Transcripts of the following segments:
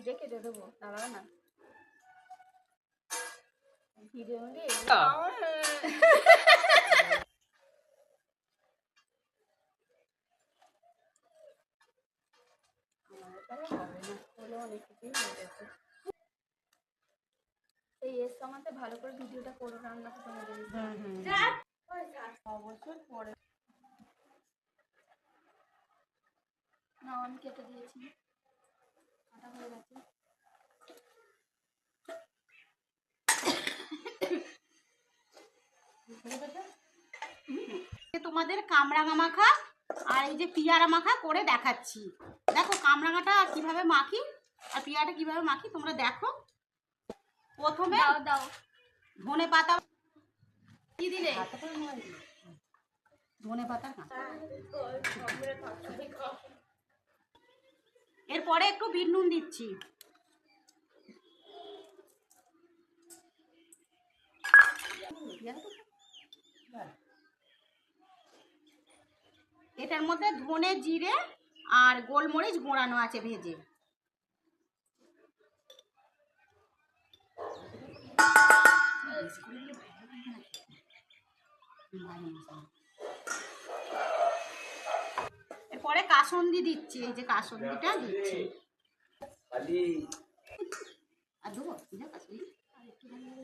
নিজে কেটে দেবো, দাঁড়া না ভিডিও অনেক কিছুই হয়ে গেছে। এই এর সঙ্গে ভালো করে ভিডিওটা করে রান্নাটা তোমাদের অবশ্যই পরে না আমি কেটে দিয়েছি, কাটা হয়ে গেছে। তোমাদের কামরাঙা মাখা আর এই যে পিয়ারা মাখা করে দেখাচ্ছি। দেখো কামরাঙাটা কিভাবে মাখি আর পিয়ারাটা কিভাবে মাখি তোমরা দেখো। প্রথমে দাও ধনে পাতা কি দিলে, ধনে পাতা এরপরে একটু বিট নুন দিচ্ছি। এটার মধ্যে ধনে জিরে আর গোলমরিচ গোড়ানো আছে ভেজে। এরপরে কাসুন্দি দিচ্ছি, এই যে কাসুন্দিটা দিচ্ছি। আর দেবো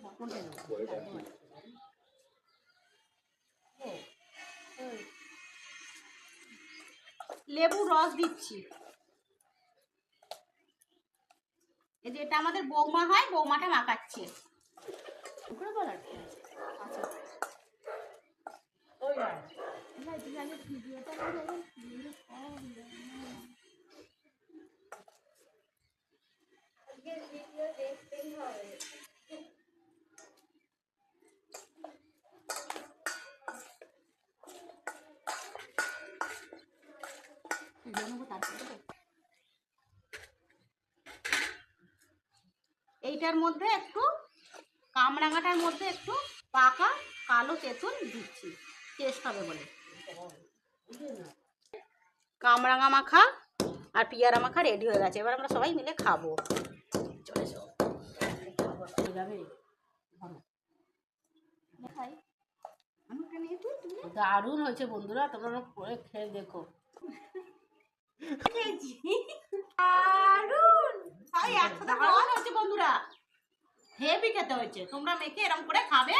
কাসুন্দি লেবু রস দিচ্ছি। এই যে এটা আমাদের বৌমা হয়, বৌমাটা মাখাচ্ছে। এইটার মধ্যে একটু কামরাঙাটার মধ্যে একটু পাকা কালো তেঁতুল দিচ্ছি, টেস্ট হবে বলে। কামরাঙা মাখা আর পিয়ারা মাখা রেডি হয়ে গেছে, এবার আমরা সবাই মিলে খাবো। দারুণ হয়েছে বন্ধুরা, তোমরা করে খেয়ে দেখো। বন্ধুরা হেভি খেতে হয়েছে, তোমরা মেখে এরকম করে খাবে।